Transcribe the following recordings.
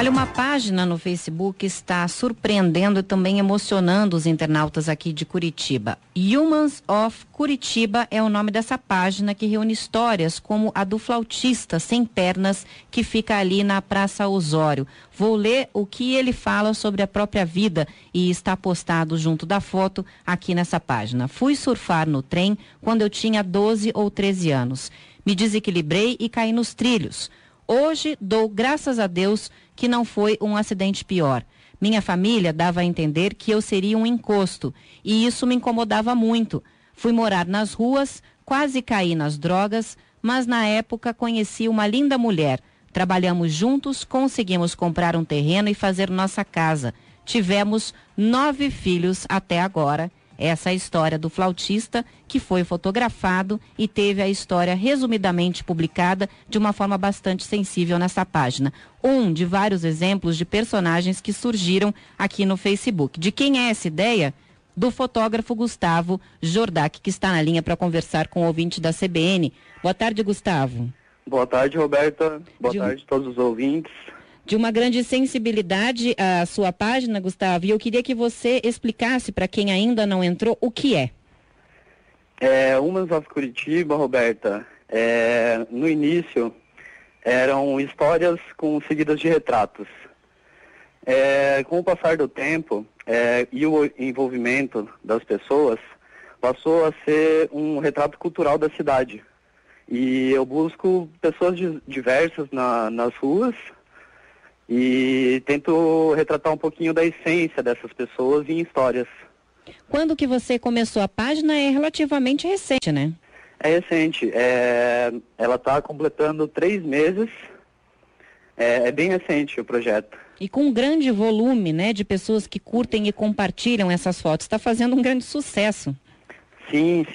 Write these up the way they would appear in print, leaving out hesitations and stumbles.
Olha, uma página no Facebook está surpreendendo e também emocionando os internautas aqui de Curitiba. Humans of Curitiba é o nome dessa página que reúne histórias como a do flautista sem pernas que fica ali na Praça Osório. Vou ler o que ele fala sobre a própria vida e está postado junto da foto aqui nessa página. Fui surfar no trem quando eu tinha 12 ou 13 anos. Me desequilibrei e caí nos trilhos. Hoje dou graças a Deus que não foi um acidente pior. Minha família dava a entender que eu seria um encosto e isso me incomodava muito. Fui morar nas ruas, quase caí nas drogas, mas na época conheci uma linda mulher. Trabalhamos juntos, conseguimos comprar um terreno e fazer nossa casa. Tivemos 9 filhos até agora. Essa é a história do flautista que foi fotografado e teve a história resumidamente publicada de uma forma bastante sensível nessa página. Um de vários exemplos de personagens que surgiram aqui no Facebook. De quem é essa ideia? Do fotógrafo Gustavo Jordac, que está na linha para conversar com o ouvinte da CBN. Boa tarde, Gustavo. Boa tarde, Roberta. Boa tarde a todos os ouvintes. De uma grande sensibilidade a sua página, Gustavo, e eu queria que você explicasse para quem ainda não entrou o que é. Humans of Curitiba, Roberta, no início eram histórias seguidas de retratos. Com o passar do tempo e o envolvimento das pessoas, passou a ser um retrato cultural da cidade. E eu busco pessoas diversas nas ruas, e tento retratar um pouquinho da essência dessas pessoas em histórias. Quando que você começou a página é relativamente recente, né? É recente. Ela está completando 3 meses. É bem recente o projeto. E com um grande volume, né, de pessoas que curtem e compartilham essas fotos. Está fazendo um grande sucesso. Sim.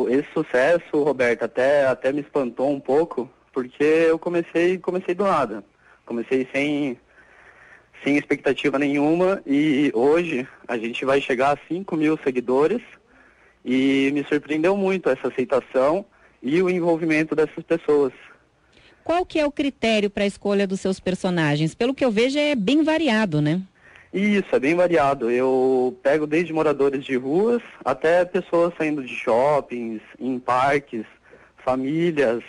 Esse sucesso, Roberto, até me espantou um pouco, porque eu comecei do nada. Comecei sem expectativa nenhuma e hoje a gente vai chegar a 5 mil seguidores e me surpreendeu muito essa aceitação e o envolvimento dessas pessoas. Qual que é o critério para a escolha dos seus personagens? Pelo que eu vejo é bem variado, né? Isso, é bem variado. Eu pego desde moradores de ruas até pessoas saindo de shoppings, em parques, famílias.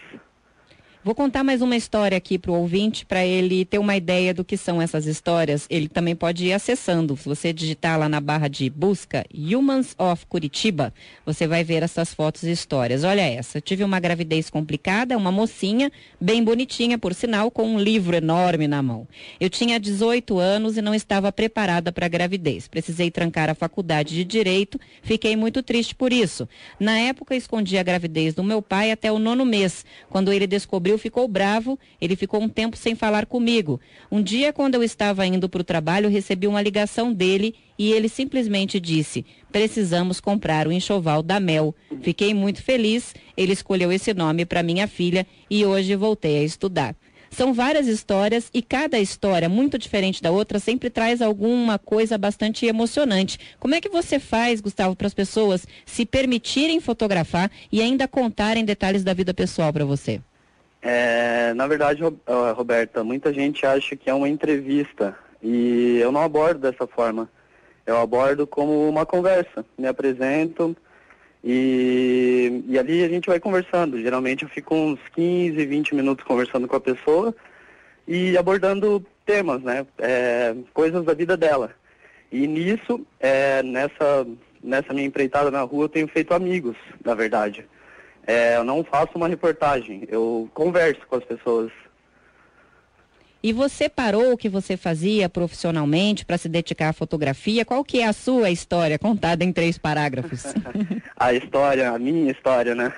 Vou contar mais uma história aqui para o ouvinte, para ele ter uma ideia do que são essas histórias. Ele também pode ir acessando. Se você digitar lá na barra de busca, Humans of Curitiba, você vai ver essas fotos e histórias. Olha essa, tive uma gravidez complicada, uma mocinha, bem bonitinha, por sinal, com um livro enorme na mão. Eu tinha 18 anos e não estava preparada para a gravidez. Precisei trancar a faculdade de Direito, fiquei muito triste por isso. Na época, escondi a gravidez do meu pai até o 9º mês. Quando ele descobriu, ficou bravo, ele ficou um tempo sem falar comigo. Um dia, quando eu estava indo para o trabalho, recebi uma ligação dele e ele simplesmente disse: precisamos comprar o enxoval da Mel. Fiquei muito feliz, ele escolheu esse nome para minha filha e hoje voltei a estudar. São várias histórias e cada história, muito diferente da outra, sempre traz alguma coisa bastante emocionante. Como é que você faz, Gustavo, para as pessoas se permitirem fotografar e ainda contarem detalhes da vida pessoal para você? Na verdade, Roberta, muita gente acha que é uma entrevista e eu não abordo dessa forma. Eu abordo como uma conversa, me apresento e ali a gente vai conversando. Geralmente eu fico uns 15, 20 minutos conversando com a pessoa e abordando temas, né? Coisas da vida dela. E nisso, nessa minha empreitada na rua, eu tenho feito amigos, na verdade. Eu não faço uma reportagem, eu converso com as pessoas. E você parou o que você fazia profissionalmente para se dedicar à fotografia? Qual que é a sua história contada em 3 parágrafos? A minha história, né?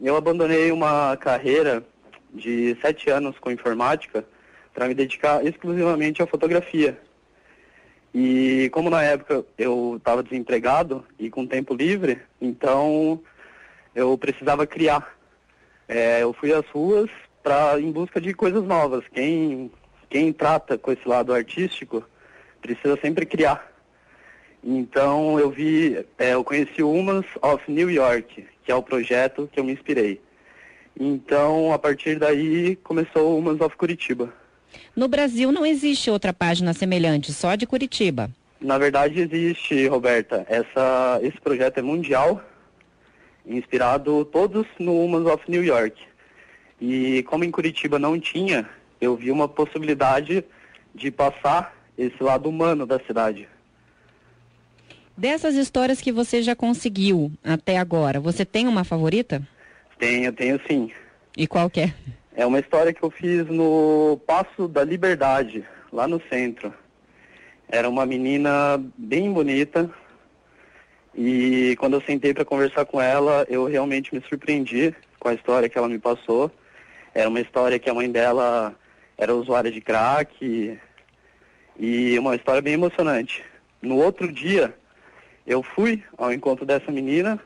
Eu abandonei uma carreira de 7 anos com informática para me dedicar exclusivamente à fotografia. E como na época eu estava desempregado e com tempo livre, então eu precisava criar. Eu fui às ruas em busca de coisas novas. Quem trata com esse lado artístico precisa sempre criar. Então eu conheci o Humans of New York, que é o projeto que eu me inspirei. Então, a partir daí, começou o Humans of Curitiba. No Brasil não existe outra página semelhante, só de Curitiba. Na verdade existe, Roberta. Esse projeto é mundial, inspirado todos no Humans of New York. E como em Curitiba não tinha, eu vi uma possibilidade de passar esse lado humano da cidade. Dessas histórias que você já conseguiu até agora, você tem uma favorita? Tenho sim. E qual que é? É uma história que eu fiz no Paço da Liberdade, lá no centro. Era uma menina bem bonita e quando eu sentei para conversar com ela, eu realmente me surpreendi com a história que ela me passou. Era uma história que a mãe dela era usuária de crack e uma história bem emocionante. No outro dia, eu fui ao encontro dessa menina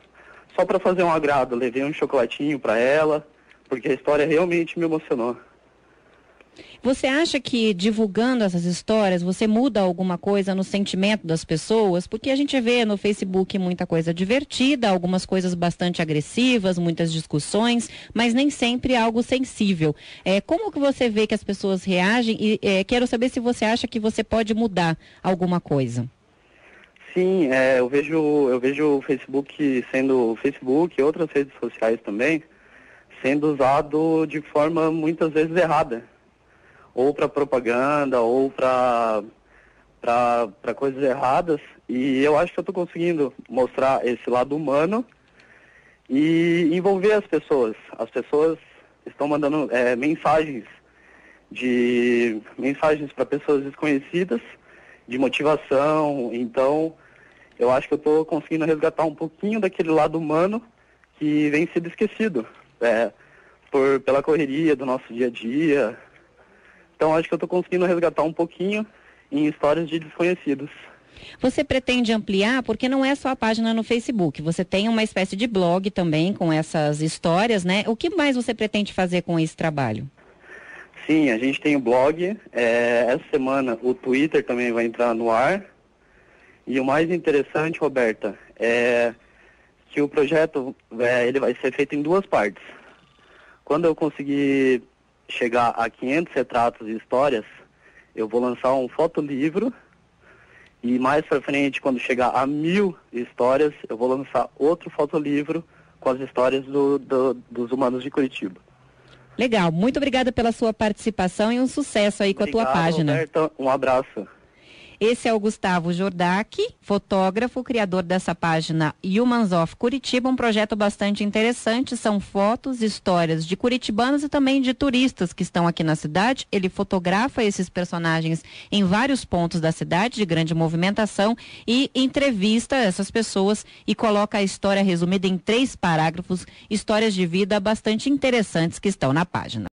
só para fazer um agrado. Levei um chocolatinho para ela, porque a história realmente me emocionou. Você acha que divulgando essas histórias, você muda alguma coisa no sentimento das pessoas? Porque a gente vê no Facebook muita coisa divertida, algumas coisas bastante agressivas, muitas discussões, mas nem sempre algo sensível. Como que você vê que as pessoas reagem? E quero saber se você acha que você pode mudar alguma coisa. Sim, eu vejo o Facebook e outras redes sociais também, sendo usado de forma muitas vezes errada. Ou para propaganda, ou para coisas erradas. E eu acho que eu estou conseguindo mostrar esse lado humano e envolver as pessoas. As pessoas estão mandando mensagens para pessoas desconhecidas, de motivação. Então, eu acho que eu estou conseguindo resgatar um pouquinho daquele lado humano que vem sendo esquecido pela correria do nosso dia a dia. Então, acho que eu estou conseguindo resgatar um pouquinho em histórias de desconhecidos. Você pretende ampliar, porque não é só a página no Facebook, você tem uma espécie de blog também com essas histórias, né? O que mais você pretende fazer com esse trabalho? Sim, a gente tem o blog, essa semana o Twitter também vai entrar no ar. E o mais interessante, Roberta, é que o projeto ele vai ser feito em 2 partes. Quando eu conseguir chegar a 500 retratos e histórias, eu vou lançar um fotolivro e mais pra frente, quando chegar a 1000 histórias, eu vou lançar outro fotolivro com as histórias dos humanos de Curitiba. Legal, muito obrigada pela sua participação e um sucesso aí com a tua página. Roberta, um abraço. Esse é o Gustavo Jordac, fotógrafo, criador dessa página Humans of Curitiba, um projeto bastante interessante, são fotos, histórias de curitibanos e também de turistas que estão aqui na cidade. Ele fotografa esses personagens em vários pontos da cidade, de grande movimentação, e entrevista essas pessoas e coloca a história resumida em 3 parágrafos, histórias de vida bastante interessantes que estão na página.